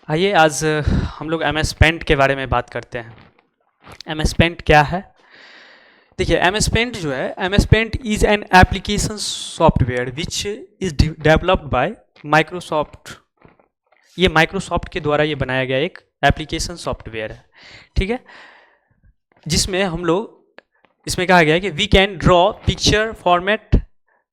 आइए आज हम लोग एम एस पेंट के बारे में बात करते हैं। एम एस पेंट क्या है? देखिए, एम एस पेंट जो है, M S paint is an application software which is developed by Microsoft. ये माइक्रोसॉफ्ट के द्वारा ये बनाया गया एक एप्लीकेशन सॉफ्टवेयर है, ठीक है। जिसमें हम लोग, इसमें कहा गया है कि we can draw picture format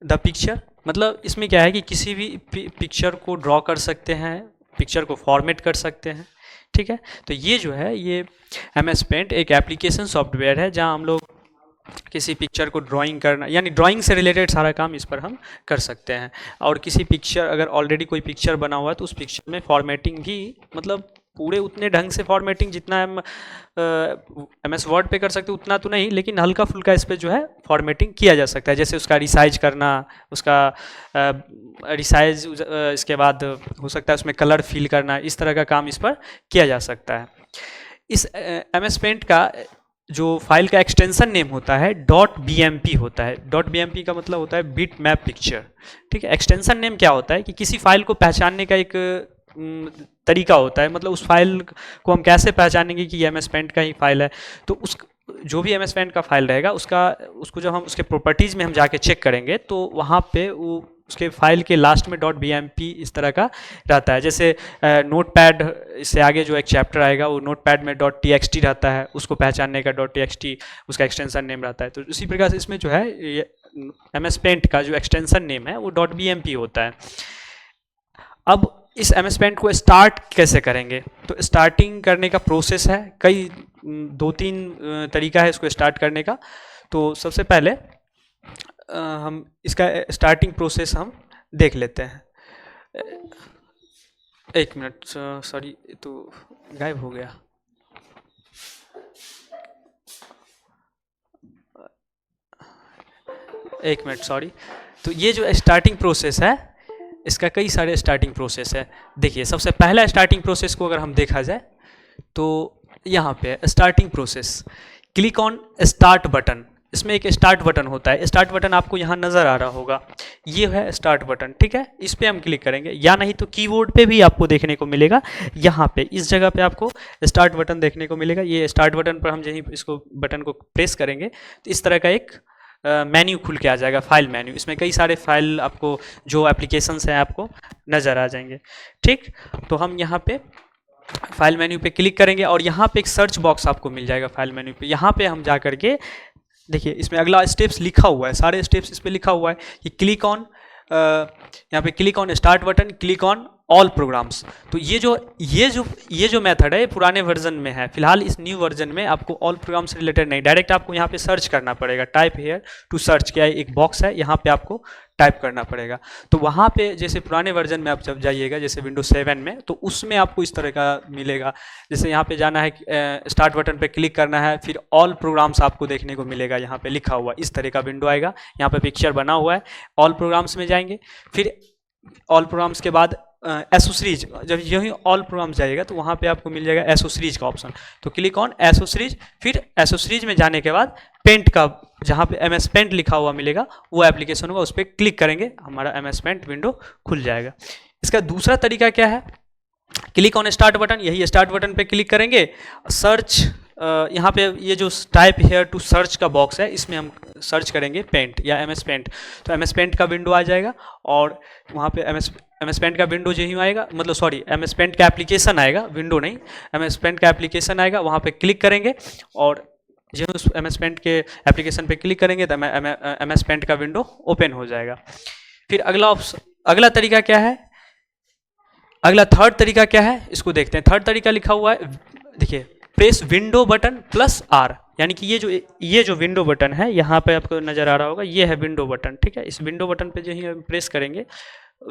the picture. मतलब इसमें क्या है कि किसी भी पिक्चर को ड्रॉ कर सकते हैं, पिक्चर को फॉर्मेट कर सकते हैं, ठीक है। तो ये जो है, ये एम एस पेंट एक एप्लीकेशन सॉफ्टवेयर है जहाँ हम लोग किसी पिक्चर को ड्राइंग करना, यानी ड्राइंग से रिलेटेड सारा काम इस पर हम कर सकते हैं। और किसी पिक्चर, अगर ऑलरेडी कोई पिक्चर बना हुआ है तो उस पिक्चर में फॉर्मेटिंग भी, मतलब पूरे उतने ढंग से फॉर्मेटिंग जितना हम एम एस वर्ड पे कर सकते हैं उतना तो नहीं, लेकिन हल्का फुल्का इस पर जो है फॉर्मेटिंग किया जा सकता है। जैसे उसका रिसाइज करना, उसका रिसाइज, इसके बाद हो सकता है उसमें कलर फिल करना, इस तरह का काम इस पर किया जा सकता है। इस एम एस पेंट का जो फाइल का एक्सटेंशन नेम होता है डॉट बी एम पी होता है। डॉट बी एम पी का मतलब होता है बिट मैप पिक्चर, ठीक है। एक्सटेंशन नेम क्या होता है कि किसी फाइल को पहचानने का एक तरीका होता है। मतलब उस फाइल को हम कैसे पहचानेंगे कि ये एम एस पेंट का ही फाइल है। तो उस जो भी एम एस पेंट का फाइल रहेगा उसका, उसको जब हम उसके प्रॉपर्टीज़ में हम जाके चेक करेंगे तो वहाँ पे वो उसके फाइल के लास्ट में डॉट बी एम पी इस तरह का रहता है। जैसे नोट पैड, इससे आगे जो एक चैप्टर आएगा वो नोट पैड में डॉट टी एक्स टी रहता है, उसको पहचानने का डॉट टी एक्स टी उसका एक्सटेंशन नेम रहता है। तो उसी प्रकार से इसमें जो है एम एस पेंट का जो एक्सटेंशन नेम है वो डॉट बी एम पी होता है। अब इस एम एस पेंट को स्टार्ट कैसे करेंगे? तो स्टार्टिंग करने का प्रोसेस है, कई दो तीन तरीका है इसको स्टार्ट करने का। तो सबसे पहले हम इसका स्टार्टिंग प्रोसेस हम देख लेते हैं। एक मिनट, सॉरी, तो गायब हो गया। एक मिनट, सॉरी। तो ये जो स्टार्टिंग प्रोसेस है, इसका कई सारे स्टार्टिंग प्रोसेस है। देखिए, सबसे पहला स्टार्टिंग प्रोसेस को अगर हम देखा जाए तो यहाँ पे starting process, click on start button. इसमें एक स्टार्ट बटन होता है, स्टार्ट बटन आपको यहाँ नज़र आ रहा होगा, ये है स्टार्ट बटन, ठीक है। इस पर हम क्लिक करेंगे, या नहीं तो कीबोर्ड पे भी आपको देखने को मिलेगा। यहाँ पे इस जगह पे आपको स्टार्ट बटन देखने को मिलेगा। ये स्टार्ट बटन पर हम यहीं इसको बटन को प्रेस करेंगे तो इस तरह का एक मेन्यू खुल के आ जाएगा, फाइल मेन्यू। इसमें कई सारे फाइल आपको, जो एप्लीकेशंस हैं, आपको नज़र आ जाएंगे, ठीक। तो हम यहाँ पे फाइल मेन्यू पे क्लिक करेंगे और यहाँ पे एक सर्च बॉक्स आपको मिल जाएगा फाइल मेन्यू पे। यहाँ पे हम जा करके देखिए, इसमें अगला स्टेप्स लिखा हुआ है, सारे स्टेप्स इस पे लिखा हुआ है कि क्लिक ऑन, यहाँ पे click on start button, click on all programmes. तो ये जो मेथड है ये पुराने वर्जन में है। फिलहाल इस न्यू वर्जन में आपको ऑल प्रोग्राम से रिलेटेड नहीं, डायरेक्ट आपको यहाँ पे सर्च करना पड़ेगा। टाइप हेयर टू सर्च, क्या एक बॉक्स है, यहाँ पे आपको टाइप करना पड़ेगा। तो वहाँ पे जैसे पुराने वर्जन में आप जब जाइएगा, जैसे विंडोज 7 में, तो उसमें आपको इस तरह का मिलेगा। जैसे यहाँ पे जाना है, स्टार्ट बटन पे क्लिक करना है, फिर ऑल प्रोग्राम्स आपको देखने को मिलेगा, यहाँ पे लिखा हुआ इस तरह का विंडो आएगा। यहाँ पे पिक्चर बना हुआ है, ऑल प्रोग्राम्स में जाएंगे, फिर ऑल प्रोग्राम्स के बाद एसोसीरीज। जब यही ऑल प्रोग्राम्स जाइएगा तो वहाँ पे आपको मिल जाएगा एसोसीरीज का ऑप्शन, तो क्लिक ऑन एसोसीरीज। फिर एसोसीरीज में जाने के बाद पेंट का, जहाँ पे एम एस पेंट लिखा हुआ मिलेगा वो एप्लीकेशन होगा, उस पर क्लिक करेंगे, हमारा एम एस पेंट विंडो खुल जाएगा। इसका दूसरा तरीका क्या है? क्लिक ऑन स्टार्ट बटन, यही स्टार्ट बटन पे क्लिक करेंगे, सर्च, यहाँ पे ये जो टाइप हेयर टू सर्च का बॉक्स है, इसमें हम सर्च करेंगे पेंट या एम एस पेंट। तो एम एस पेंट का विंडो आ जाएगा और वहाँ पे एम एस पेंट का विंडो जो ही आएगा, मतलब सॉरी, एम एस पेंट का एप्लीकेशन आएगा, विंडो नहीं, एम एस पेंट का एप्लीकेशन आएगा। वहाँ पे क्लिक करेंगे और जो उस एम एस पेंट के एप्लीकेशन पे क्लिक करेंगे तो एम एस पेंट का विंडो ओपन हो जाएगा। फिर अगला तरीका क्या है? अगला थर्ड तरीका क्या है, इसको देखते हैं। थर्ड तरीका लिखा हुआ है, देखिए, press window button plus R, यानी कि ये जो विंडो बटन है, यहाँ पे आपको नजर आ रहा होगा, ये है विंडो बटन, ठीक है। इस विंडो बटन पे जो ही हम प्रेस करेंगे,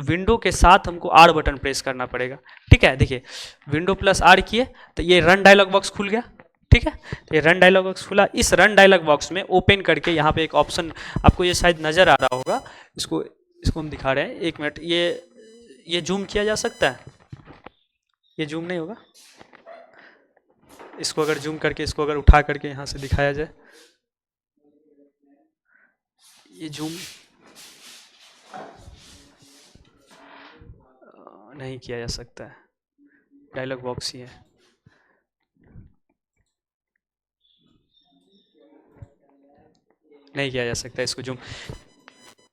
विंडो के साथ हमको आर बटन प्रेस करना पड़ेगा, ठीक है। देखिए, विंडो प्लस आर किए तो ये रन डायलॉग बॉक्स खुल गया, ठीक है। तो ये रन डायलॉग बॉक्स खुला। इस रन डायलॉग बॉक्स में ओपन करके यहाँ पे एक ऑप्शन आपको ये शायद नजर आ रहा होगा, इसको हम दिखा रहे हैं, एक मिनट। ये जूम किया जा सकता है? ये जूम नहीं होगा, इसको अगर जूम करके, इसको अगर उठा करके यहाँ से दिखाया जाए, ये जूम नहीं किया जा सकता है। डायलॉग बॉक्स ही है। नहीं किया जा सकता इसको जूम।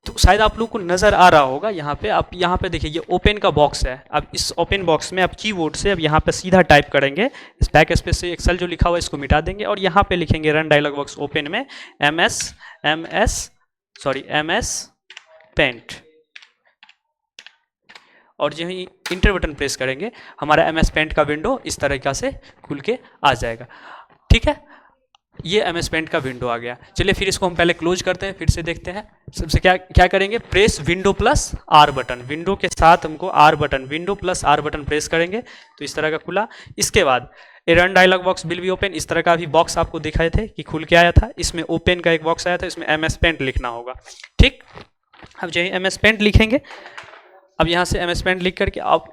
तो शायद आप लोग को नज़र आ रहा होगा यहाँ पे, आप यहाँ पे देखिए ये ओपन का बॉक्स है। अब इस ओपन बॉक्स में आप कीबोर्ड से अब यहाँ पे सीधा टाइप करेंगे, इस बैक स्पेस से एक्सेल जो लिखा हुआ है इसको मिटा देंगे और यहाँ पे लिखेंगे रन डायलॉग बॉक्स ओपन में एम एस पेंट, और जो ही इंटर बटन प्रेस करेंगे हमारा एम एस पेंट का विंडो इस तरीक़ा से खुल के आ जाएगा। ठीक है, ये एम एस पेंट का विंडो आ गया। चलिए फिर इसको हम पहले क्लोज करते हैं, फिर से देखते हैं। सबसे क्या क्या करेंगे, press window plus R button, window के साथ हमको R button, window plus R button press करेंगे तो इस तरह का खुला। इसके बाद a run dialog box will be open, इस तरह का भी बॉक्स आपको दिखाए थे कि खुल के आया था। इसमें ओपन का एक बॉक्स आया था, इसमें एम एस पेंट लिखना होगा। ठीक, अब जो एम एस पेंट लिखेंगे, अब यहाँ से एम एस पेंट लिख करके आप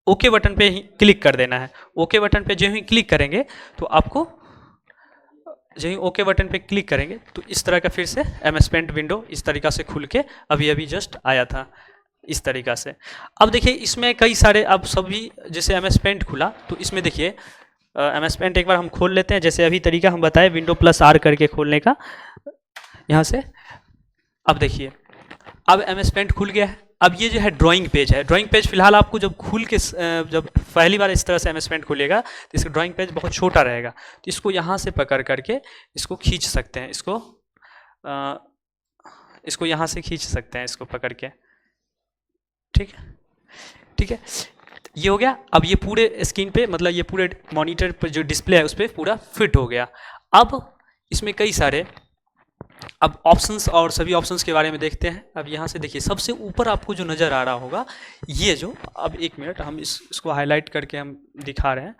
ओके बटन पे ही क्लिक कर देना है। ओके बटन पे जो ही क्लिक करेंगे तो आपको जो ही ओके बटन पे क्लिक करेंगे तो इस तरह का फिर से एम एस पेंट विंडो इस तरीक़ा से खुल के अभी अभी जस्ट आया था इस तरीक़ा से। अब देखिए इसमें कई सारे, अब सभी जैसे एम एस पेंट खुला तो इसमें देखिए एम एस पेंट एक बार हम खोल लेते हैं, जैसे अभी तरीका हम बताए विंडो प्लस आर करके खोलने का यहाँ से। अब देखिए अब एम एस पेंट खुल गया है। अब ये जो है ड्राइंग पेज है। ड्राइंग पेज फिलहाल आपको जब खुल के जब पहली बार इस तरह से एम एस पेंट खुलेगा तो इसका ड्राइंग पेज बहुत छोटा रहेगा, तो इसको यहाँ से पकड़ करके इसको खींच सकते हैं, इसको यहाँ से खींच सकते हैं इसको पकड़ के। ठीक है, ठीक है, ये हो गया। अब ये पूरे स्क्रीन पे, मतलब ये पूरे मॉनिटर पर जो डिस्प्ले है उस पर पूरा फिट हो गया। अब इसमें कई सारे अब ऑप्शंस और सभी ऑप्शंस के बारे में देखते हैं। अब यहाँ से देखिए सबसे ऊपर आपको जो नज़र आ रहा होगा ये जो, अब एक मिनट हम इसको हाईलाइट करके हम दिखा रहे हैं।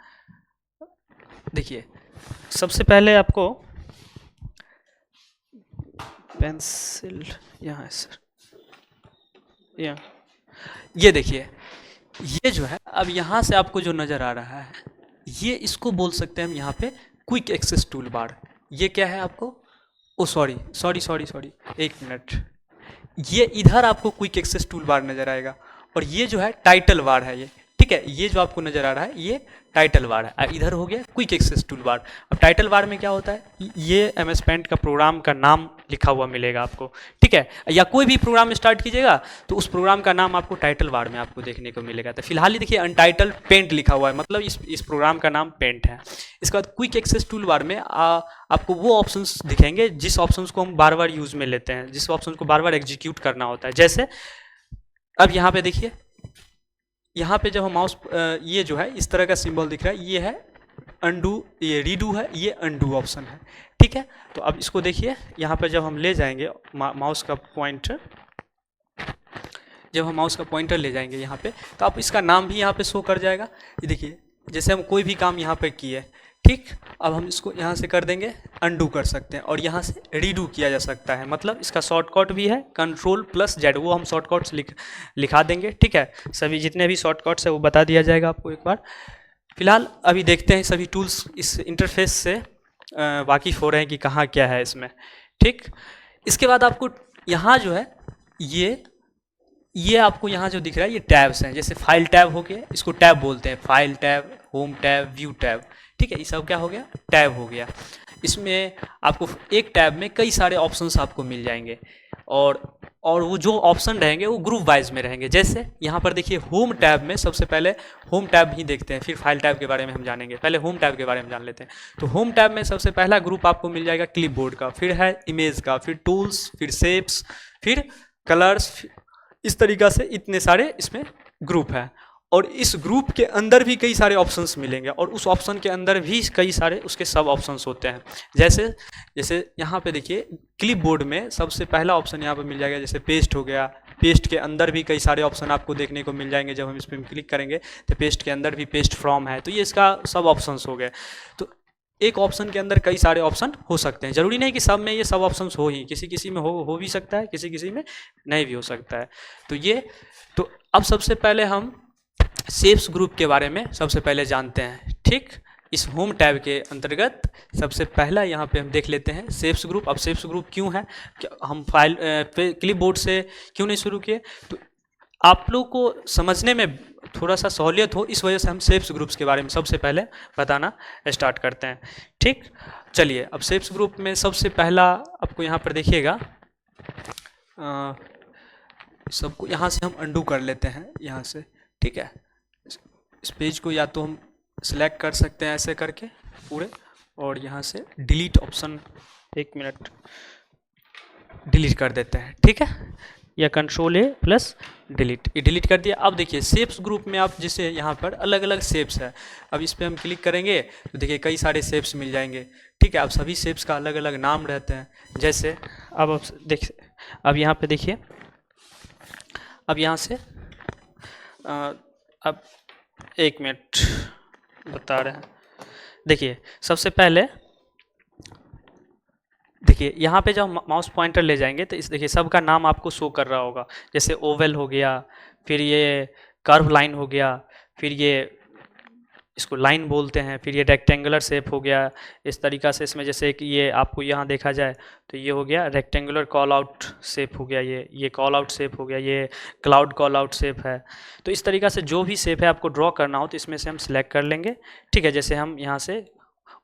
देखिए सबसे पहले आपको पेंसिल यहाँ है सर, ये देखिए ये जो है, अब यहाँ से आपको जो नज़र आ रहा है ये, इसको बोल सकते हैं हम यहाँ पे क्विक एक्सेस टूल बार। ये क्या है आपको, ओ सॉरी, एक मिनट, ये इधर आपको क्विक एक्सेस टूल बार नज़र आएगा और ये जो है टाइटल बार है ये। ठीक है, ये जो आपको नज़र आ रहा है ये टाइटल बार है, इधर हो गया क्विक एक्सेस टूल बार। अब टाइटल बार में क्या होता है, ये एम एस पेंट का प्रोग्राम का नाम लिखा हुआ मिलेगा आपको। ठीक है, या कोई भी प्रोग्राम स्टार्ट कीजिएगा तो उस प्रोग्राम का नाम आपको टाइटल बार में आपको देखने को मिलेगा। तो फिलहाल ही देखिए अनटाइटल पेंट लिखा हुआ है, मतलब इस प्रोग्राम का नाम पेंट है। इसके बाद क्विक एक्सेस टूल बार में आपको वो ऑप्शंस दिखेंगे जिस ऑप्शंस को हम बार बार यूज़ में लेते हैं, जिस ऑप्शन को बार बार एग्जीक्यूट करना होता है। जैसे अब यहाँ पे देखिए, यहाँ पे जब हम माउस, ये जो है इस तरह का सिंबल दिख रहा है, ये है अनडू, ये रीडू है, ये अनडू ऑप्शन है। ठीक है, तो अब इसको देखिए यहाँ पे जब हम ले जाएंगे माउस का पॉइंटर, जब हम माउस का पॉइंटर ले जाएंगे यहाँ पे तो आप इसका नाम भी यहाँ पे शो कर जाएगा। ये देखिए जैसे हम कोई भी काम यहाँ पे किए, ठीक, अब हम इसको यहाँ से कर देंगे अनडू कर सकते हैं और यहाँ से रीडू किया जा सकता है। मतलब इसका शॉर्टकट भी है Ctrl+Z, वो हम शॉर्टकट्स लिखा देंगे। ठीक है, सभी जितने भी शॉर्टकट्स है वो बता दिया जाएगा आपको एक बार। फिलहाल अभी देखते हैं सभी टूल्स इस इंटरफेस से वाकिफ़ हो रहे हैं कि कहाँ क्या है इसमें। ठीक, इसके बाद आपको यहाँ जो है ये आपको यहाँ जो दिख रहा है ये टैब्स हैं। जैसे फाइल टैब हो गया, इसको टैब बोलते हैं, file tab, home tab, view tab. ठीक है, ये सब क्या हो गया, टैब हो गया। इसमें आपको एक टैब में कई सारे ऑप्शंस आपको मिल जाएंगे और वो जो ऑप्शन रहेंगे वो ग्रुप वाइज में रहेंगे। जैसे यहाँ पर देखिए होम टैब में सबसे पहले होम टैब ही देखते हैं, फिर फाइल टैब के बारे में हम जानेंगे। पहले होम टैब के बारे में जान लेते हैं। तो होम टैब में सबसे पहला ग्रुप आपको मिल जाएगा क्लिपबोर्ड का, फिर है इमेज का, फिर टूल्स, फिर शेप्स, फिर कलर्स। इस तरीक़ा से इतने सारे इसमें ग्रुप है और इस ग्रुप के अंदर भी कई सारे ऑप्शंस मिलेंगे और उस ऑप्शन के अंदर भी कई सारे उसके सब ऑप्शंस होते हैं। जैसे यहाँ पे देखिए क्लिपबोर्ड में सबसे पहला ऑप्शन यहाँ पे मिल जाएगा, जैसे पेस्ट हो गया। पेस्ट के अंदर भी कई सारे ऑप्शन आपको देखने को मिल जाएंगे। जब हम इस पर क्लिक करेंगे तो पेस्ट के अंदर भी पेस्ट फ्रॉम है, तो ये इसका सब ऑप्शंस हो गए। तो एक ऑप्शन के अंदर कई सारे ऑप्शन हो सकते हैं, जरूरी नहीं कि सब में ये सब ऑप्शंस हो ही, किसी में हो भी सकता है, किसी में नहीं भी हो सकता है। तो अब सबसे पहले हम शेप्स ग्रुप के बारे में सबसे पहले जानते हैं। ठीक, इस होम टैब के अंतर्गत सबसे पहला यहाँ पे हम देख लेते हैं शेप्स ग्रुप। अब शेप्स ग्रुप क्यों है, हम फाइल क्लिपबोर्ड से क्यों नहीं शुरू किए, तो आप लोग को समझने में थोड़ा सा सहूलियत हो, इस वजह से हम शेप्स ग्रुप्स के बारे में सबसे पहले बताना स्टार्ट करते हैं। ठीक, चलिए अब शेप्स ग्रुप में सबसे पहला आपको यहाँ पर देखिएगा, सबको यहाँ से हम अंडू कर लेते हैं यहाँ से। ठीक है, इस पेज को या तो हम सिलेक्ट कर सकते हैं ऐसे करके पूरे, और यहाँ से डिलीट ऑप्शन, 1 मिनट, डिलीट कर देते हैं। ठीक है, या कंट्रोल A प्लस डिलीट, ये डिलीट कर दिया। अब देखिए शेप्स ग्रुप में आप जैसे यहाँ पर अलग अलग शेप्स है, अब इस पर हम क्लिक करेंगे तो देखिए कई सारे शेप्स मिल जाएंगे। ठीक है, अब सभी शेप्स का अलग अलग नाम रहते हैं। जैसे अब आप देख, अब यहाँ पे देखिए, अब यहाँ से अब 1 मिनट बता रहे हैं। देखिए सबसे पहले देखिए यहाँ पे जब माउस पॉइंटर ले जाएंगे तो इस देखिए सबका नाम आपको शो कर रहा होगा। जैसे ओवल हो गया, फिर ये कर्व लाइन हो गया, फिर ये इसको लाइन बोलते हैं, फिर ये रेक्टेंगुलर शेप हो गया। इस तरीक़ा से इसमें जैसे कि ये आपको यहाँ देखा जाए तो ये हो गया रेक्टेंगुलर कॉल आउट शेप हो गया, ये कॉल आउट शेप हो गया, ये क्लाउड कॉल आउट शेप है। तो इस तरीक़ा से जो भी शेप है आपको ड्रॉ करना हो तो इसमें से हम सिलेक्ट कर लेंगे। ठीक है, जैसे हम यहाँ से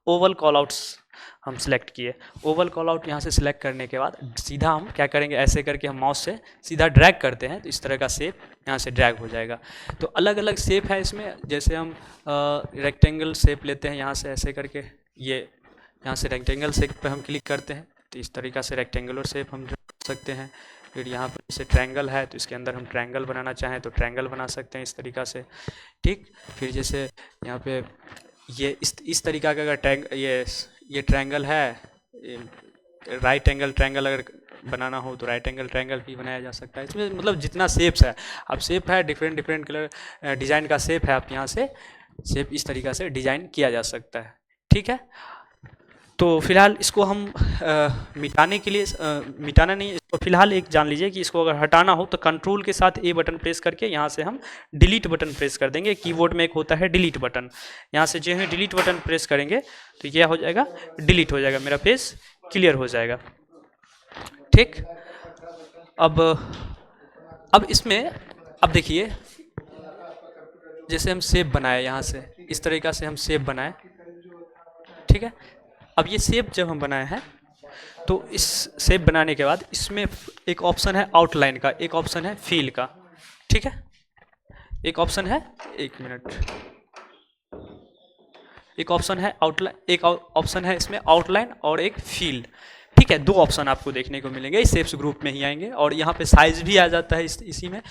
ओवल कॉल आउट्स हम सिलेक्ट किए, ओवल कॉल आउट यहाँ से सिलेक्ट करने के बाद सीधा हम क्या करेंगे, ऐसे करके हम माउस से सीधा ड्रैग करते हैं तो इस तरह का शेप यहाँ से ड्रैग हो जाएगा। तो अलग अलग शेप है इसमें, जैसे हम रेक्टेंगल शेप लेते हैं यहाँ से ऐसे करके, ये यहाँ से रेक्टेंगल शेप पे हम क्लिक करते हैं तो इस तरीक़ा से रेक्टेंगुलर शेप हम ड्रैग कर सकते हैं। फिर यहाँ पर जैसे ट्रायंगल है तो इसके अंदर हम ट्रायंगल बनाना चाहें तो ट्रायंगल बना सकते हैं इस तरीक़ा से। ठीक, फिर जैसे यहाँ पे ये इस तरीक़ा का अगर ये ट्रायंगल है, राइट एंगल ट्रायंगल अगर बनाना हो तो राइट एंगल ट्रायंगल भी बनाया जा सकता है। इसमें मतलब जितना शेप्स है, अब शेप है डिफरेंट कलर डिज़ाइन का शेप है, आप यहाँ से शेप इस तरीक़ा से डिज़ाइन किया जा सकता है। ठीक है, तो फिलहाल इसको हम मिटाने के लिए मिटाना नहीं, इसको फिलहाल एक जान लीजिए कि इसको अगर हटाना हो तो कंट्रोल के साथ A बटन प्रेस करके यहाँ से हम डिलीट बटन प्रेस कर देंगे। कीबोर्ड में एक होता है डिलीट बटन, यहाँ से जो है डिलीट बटन प्रेस करेंगे तो यह हो जाएगा, डिलीट हो जाएगा, मेरा पेज क्लियर हो जाएगा। ठीक, अब इसमें अब देखिए जैसे हम शेप बनाए, यहाँ से इस तरीक़ा से हम शेप बनाए। ठीक है, अब ये शेप जब हम बनाए हैं तो इस शेप बनाने के बाद इसमें एक ऑप्शन है आउटलाइन का, एक ऑप्शन है फील का। ठीक है, एक ऑप्शन है, 1 मिनट, एक ऑप्शन है आउटलाइन, एक ऑप्शन है इसमें आउटलाइन और एक फील। ठीक है, 2 ऑप्शन आपको देखने को मिलेंगे, इस शेप्स ग्रुप में ही आएंगे और यहाँ पे साइज भी आ जाता है इसी में।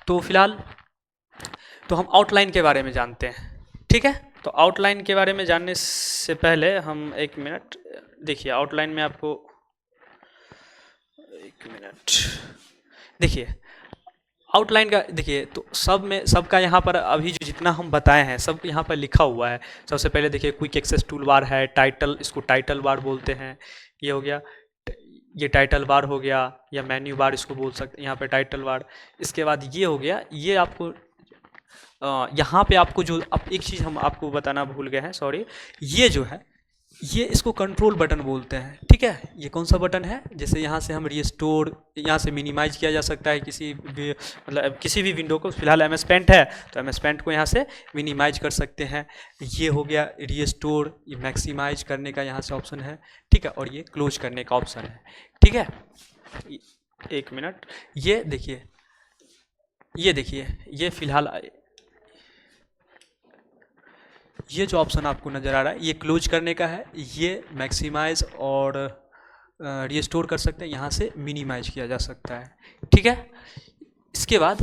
तो फिलहाल तो हम आउटलाइन के बारे में जानते हैं। ठीक है, तो आउटलाइन के बारे में जानने से पहले हम 1 मिनट देखिए, आउटलाइन में आपको 1 मिनट देखिए, आउटलाइन का देखिए तो सबका यहाँ पर अभी जो जितना हम बताए हैं सब यहाँ पर लिखा हुआ है। सबसे पहले देखिए क्विक एक्सेस टूल बार है, टाइटल, इसको टाइटल बार बोलते हैं, ये हो गया, ये टाइटल बार हो गया, या मेन्यू बार इसको बोल सकते हैं, यहाँ पे टाइटल बार। इसके बाद ये हो गया, ये आपको यहाँ पे आपको जो अब एक चीज़ हम आपको बताना भूल गए हैं, सॉरी, ये जो है ये इसको कंट्रोल बटन बोलते हैं। ठीक है, ये कौन सा बटन है, जैसे यहाँ से हम रिस्टोर, यहाँ से मिनिमाइज किया जा सकता है किसी भी मतलब किसी भी विंडो को। फिलहाल MS पेंट है तो MS पेंट को यहाँ से मिनिमाइज कर सकते हैं। ये हो गया रिस्टोर, ये मैक्सिमाइज करने का यहाँ से ऑप्शन है। ठीक है, और ये क्लोज करने का ऑप्शन है। ठीक है, 1 मिनट, ये देखिए, ये फिलहाल ये जो ऑप्शन आपको नज़र आ रहा है ये क्लोज करने का है, ये मैक्सिमाइज और रिस्टोर कर सकते हैं, यहाँ से मिनिमाइज किया जा सकता है। ठीक है, इसके बाद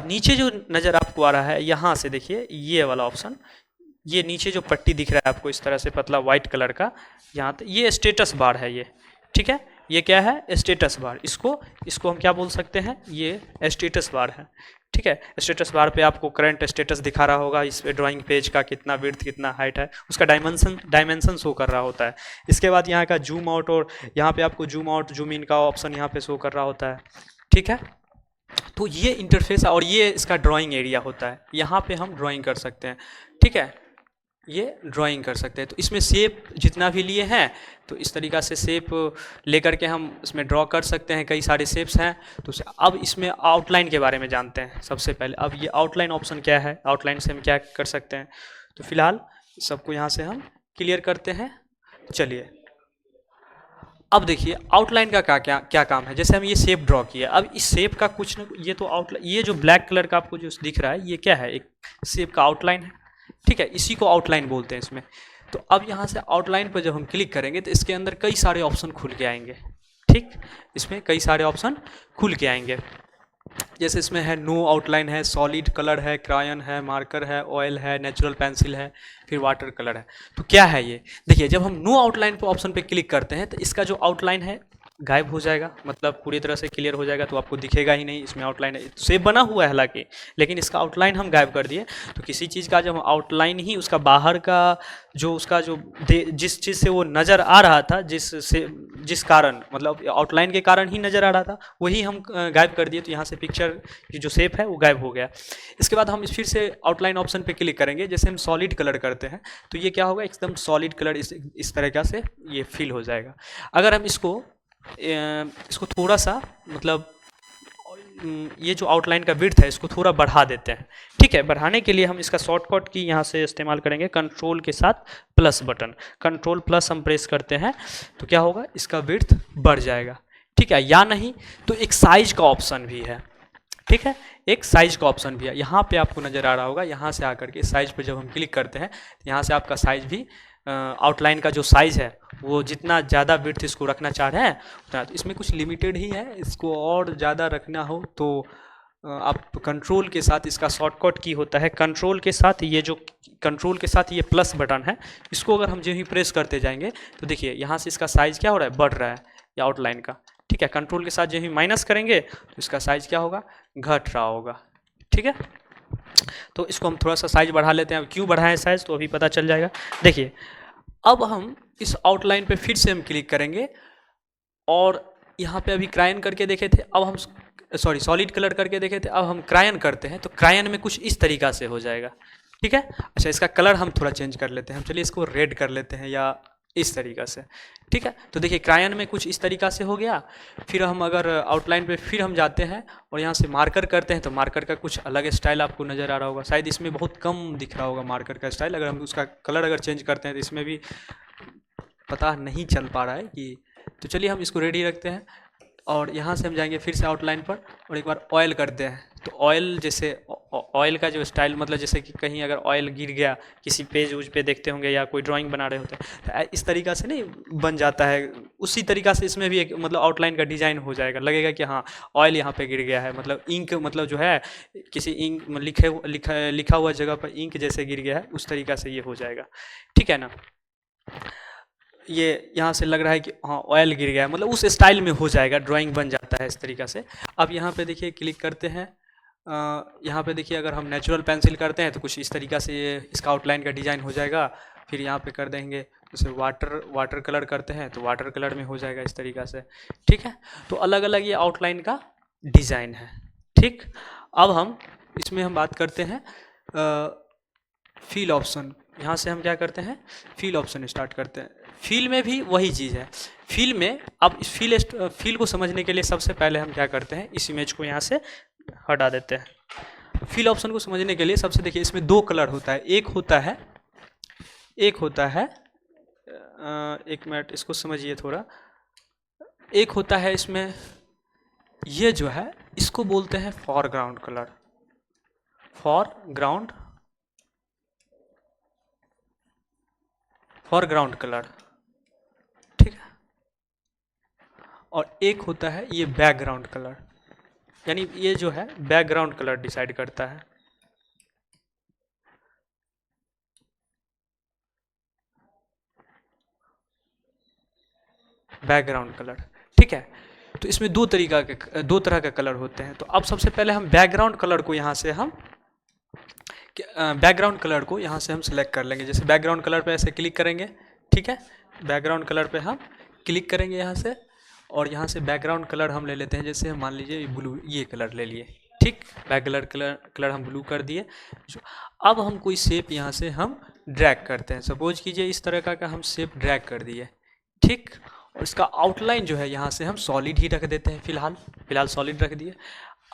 नीचे जो नज़र आपको आ रहा है, यहाँ से देखिए ये वाला ऑप्शन, ये नीचे जो पट्टी दिख रहा है आपको इस तरह से पतला वाइट कलर का, यहाँ ये स्टेटस बार है ये। ठीक है, ये क्या है, स्टेटस बार, इसको हम क्या बोल सकते हैं, ये स्टेटस बार है। ठीक है, स्टेटस बार पे आपको करंट स्टेटस दिखा रहा होगा, इस पे ड्राइंग पेज का कितना विड्थ कितना हाइट है, उसका डायमेंशन शो कर रहा होता है। इसके बाद यहाँ का जूम आउट, और यहाँ पे आपको जूम आउट जूम इन का ऑप्शन यहाँ पे शो कर रहा होता है। ठीक है, तो ये इंटरफेस और ये इसका ड्राइंग एरिया होता है, यहाँ पे हम ड्राइंग कर सकते हैं। ठीक है, ये ड्राइंग कर सकते हैं। तो इसमें शेप जितना भी लिए हैं तो इस तरीक़ा से शेप लेकर के हम इसमें ड्रॉ कर सकते हैं, कई सारे शेप्स हैं। तो अब इसमें आउटलाइन के बारे में जानते हैं सबसे पहले। अब ये आउटलाइन ऑप्शन क्या है, आउटलाइन से हम क्या कर सकते हैं, तो फिलहाल सबको यहाँ से हम क्लियर करते हैं। चलिए अब देखिए आउटलाइन का क्या काम है। जैसे हम ये शेप ड्रॉ किया, अब इस शेप का कुछ न ये तो आउटलाइन, ये जो ब्लैक कलर का आपको जो दिख रहा है ये क्या है, एक शेप का आउटलाइन है, ठीक है, इसी को आउटलाइन बोलते हैं इसमें। तो अब यहाँ से आउटलाइन पर जब हम क्लिक करेंगे तो इसके अंदर कई सारे ऑप्शन खुल के आएंगे, ठीक, इसमें कई सारे ऑप्शन खुल के आएंगे। जैसे इसमें है नो आउटलाइन है, सॉलिड कलर है, क्रायन है, मार्कर है, ऑयल है, नेचुरल पेंसिल है, फिर वाटर कलर है। तो क्या है ये, देखिए जब हम नो आउटलाइन पे ऑप्शन पे क्लिक करते हैं तो इसका जो आउटलाइन है गायब हो जाएगा, मतलब पूरी तरह से क्लियर हो जाएगा, तो आपको दिखेगा ही नहीं इसमें आउटलाइन है। शेप बना हुआ है हालांकि, लेकिन इसका आउटलाइन हम गायब कर दिए। तो किसी चीज़ का जब आउटलाइन ही उसका बाहर का जो उसका जो जिस चीज़ से वो नज़र आ रहा था, जिस कारण मतलब आउटलाइन के कारण ही नज़र आ रहा था, वही हम गायब कर दिए। तो यहाँ से पिक्चर की जो शेप है वो गायब हो गया। इसके बाद हम फिर से आउटलाइन ऑप्शन पे क्लिक करेंगे। जैसे हम सॉलिड कलर करते हैं तो ये क्या होगा, एकदम सॉलिड कलर इस तरीक़ा से ये फील हो जाएगा। अगर हम इसको थोड़ा सा मतलब ये जो आउटलाइन का विड्थ है इसको थोड़ा बढ़ा देते हैं, ठीक है। बढ़ाने के लिए हम इसका शॉर्टकट की यहाँ से इस्तेमाल करेंगे, कंट्रोल के साथ प्लस बटन, कंट्रोल प्लस हम प्रेस करते हैं तो क्या होगा, इसका विड्थ बढ़ जाएगा, ठीक है। या नहीं तो एक साइज का ऑप्शन भी है, ठीक है, एक साइज का ऑप्शन भी है। यहाँ पे आपको नज़र आ रहा होगा, यहाँ से आकर के साइज पे जब हम क्लिक करते हैं तो यहाँ से आपका साइज भी आउटलाइन का जो साइज़ है वो जितना ज़्यादा विड्थ इसको रखना चाह रहे हैं उतना, तो इसमें कुछ लिमिटेड ही है। इसको और ज़्यादा रखना हो तो आप कंट्रोल के साथ, इसका शॉर्टकट की होता है कंट्रोल के साथ, ये जो कंट्रोल के साथ ये प्लस बटन है, इसको अगर हम जो ही प्रेस करते जाएंगे तो देखिए यहाँ से इसका साइज़ क्या हो रहा है, बढ़ रहा है या आउटलाइन का, ठीक है। कंट्रोल के साथ जो ही माइनस करेंगे तो इसका साइज़ क्या होगा, घट रहा होगा, ठीक है। तो इसको हम थोड़ा सा साइज बढ़ा लेते हैं। अब क्यों बढ़ाएं साइज तो अभी पता चल जाएगा। देखिए अब हम इस आउटलाइन पे फिर से हम क्लिक करेंगे और यहाँ पे अभी क्रायन करके देखे थे, अब हम सॉलिड कलर करके देखे थे, अब हम क्रायन करते हैं तो क्रायन में कुछ इस तरीक़ा से हो जाएगा, ठीक है। अच्छा इसका कलर हम थोड़ा चेंज कर लेते हैं, हम चलिए इसको रेड कर लेते हैं या इस तरीक़ा से, ठीक है। तो देखिए क्रायन में कुछ इस तरीक़ा से हो गया। फिर हम अगर आउटलाइन पे फिर हम जाते हैं और यहाँ से मार्कर करते हैं तो मार्कर का कुछ अलग स्टाइल आपको नज़र आ रहा होगा, शायद इसमें बहुत कम दिख रहा होगा मार्कर का स्टाइल। अगर हम उसका कलर अगर चेंज करते हैं तो इसमें भी पता नहीं चल पा रहा है कि, तो चलिए हम इसको रेडी रखते हैं और यहाँ से हम जाएंगे फिर से आउटलाइन पर और एक बार ऑयल करते हैं। तो ऑयल, जैसे ऑयल का जो स्टाइल, मतलब जैसे कि कहीं अगर ऑयल गिर गया किसी पेज उज पे देखते होंगे या कोई ड्राइंग बना रहे होते हैं तो इस तरीक़ा से नहीं बन जाता है, उसी तरीक़ा से इसमें भी एक मतलब आउटलाइन का डिज़ाइन हो जाएगा। लगेगा कि हाँ ऑयल यहाँ पे गिर गया है, मतलब इंक, मतलब जो है किसी इंक लिखा हुआ जगह पर इंक जैसे गिर गया है, उस तरीक़ा से ये हो जाएगा, ठीक है ना। ये यहाँ से लग रहा है कि हाँ ऑयल गिर गया है, मतलब उस स्टाइल में हो जाएगा, ड्राइंग बन जाता है इस तरीक़ा से। अब यहाँ पे देखिए क्लिक करते हैं, यहाँ पे देखिए अगर हम नेचुरल पेंसिल करते हैं तो कुछ इस तरीक़ा से ये इसका आउटलाइन का डिज़ाइन हो जाएगा। फिर यहाँ पे कर देंगे, जैसे वाटर कलर करते हैं तो वाटर कलर में हो जाएगा इस तरीक़ा से, ठीक है। तो अलग अलग ये आउटलाइन का डिज़ाइन है, ठीक। अब हम इसमें हम बात करते हैं फील ऑप्शन। यहाँ से हम क्या करते हैं, फील ऑप्शन स्टार्ट करते हैं। फील में भी वही चीज़ है। फील में अब इस फील को समझने के लिए सबसे पहले हम क्या करते हैं, इस इमेज को यहाँ से हटा देते हैं। फील ऑप्शन को समझने के लिए सबसे देखिए इसमें दो कलर होता है, एक होता है एक मिनट इसको समझिए थोड़ा। एक होता है इसमें ये जो है इसको बोलते हैं फॉरग्राउंड कलर, फॉरग्राउंड कलर, ठीक है। और एक होता है ये बैकग्राउंड कलर, यानी ये जो है बैकग्राउंड कलर डिसाइड करता है। बैकग्राउंड कलर, ठीक है। तो इसमें दो तरह के कलर होते हैं। तो अब सबसे पहले हम बैकग्राउंड कलर को यहाँ से हम सिलेक्ट कर लेंगे। जैसे बैकग्राउंड कलर पे ऐसे क्लिक करेंगे, ठीक है। बैकग्राउंड कलर पे हम क्लिक करेंगे यहाँ से, और यहाँ से बैकग्राउंड कलर हम ले लेते हैं। जैसे हम मान लीजिए ब्लू, ये कलर ले लिए, ठीक। बैकग्राउंड कलर हम ब्लू कर दिए। अब हम कोई शेप यहाँ से हम ड्रैग करते हैं। सपोज कीजिए इस तरह का हम शेप ड्रैग कर दिए, ठीक। और इसका आउटलाइन जो है यहाँ से हम सॉलिड ही रख देते हैं, फिलहाल सॉलिड रख दिए।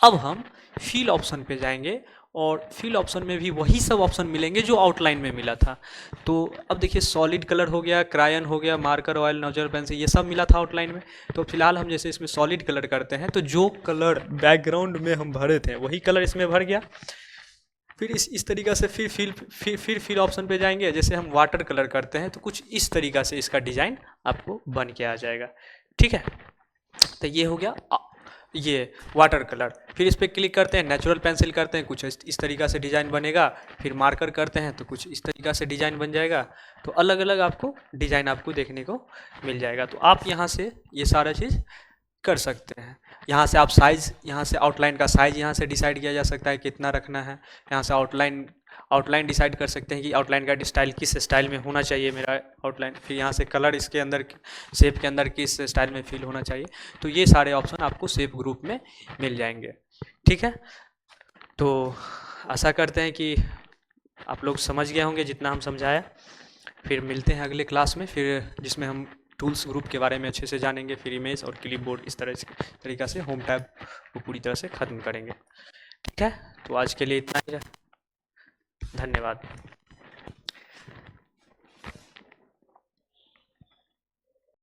अब हम फिल ऑप्शन पे जाएंगे और फिल ऑप्शन में भी वही सब ऑप्शन मिलेंगे जो आउटलाइन में मिला था। तो अब देखिए सॉलिड कलर हो गया, क्रायन हो गया, मार्कर ऑयल, नोजल पेंसिल, ये सब मिला था आउटलाइन में। तो फिलहाल हम जैसे इसमें सॉलिड कलर करते हैं तो जो कलर बैकग्राउंड में हम भरे थे वही कलर इसमें भर गया। फिर इस तरीक़ा से फिर फिल ऑप्शन पे जाएंगे। जैसे हम वाटर कलर करते हैं तो कुछ इस तरीक़ा से इसका डिज़ाइन आपको बन के आ जाएगा, ठीक है। तो ये हो गया ये वाटर कलर। फिर इस पर क्लिक करते हैं, नेचुरल पेंसिल करते हैं, कुछ इस तरीक़ा से डिज़ाइन बनेगा। फिर मार्कर करते हैं तो कुछ इस तरीक़ा से डिज़ाइन बन जाएगा। तो अलग अलग आपको डिज़ाइन आपको देखने को मिल जाएगा। तो आप यहाँ से ये सारा चीज़ कर सकते हैं। यहाँ से आप साइज़, यहाँ से आउटलाइन का साइज़ यहाँ से डिसाइड किया जा सकता है कितना रखना है। यहाँ से आउटलाइन डिसाइड कर सकते हैं कि आउटलाइन का स्टाइल किस स्टाइल में होना चाहिए मेरा आउटलाइन। फिर यहाँ से कलर इसके अंदर शेप के अंदर किस स्टाइल में फिल होना चाहिए। तो ये सारे ऑप्शन आपको शेप ग्रुप में मिल जाएंगे, ठीक है। तो आशा करते हैं कि आप लोग समझ गए होंगे जितना हम समझाया। फिर मिलते हैं अगले क्लास में, फिर जिसमें हम टूल्स ग्रुप के बारे में अच्छे से जानेंगे। फिर इमेज और क्लिपबोर्ड इस तरीक़ा से होम टैब को पूरी तरह से ख़त्म करेंगे, ठीक है। तो आज के लिए इतना ही, धन्यवाद।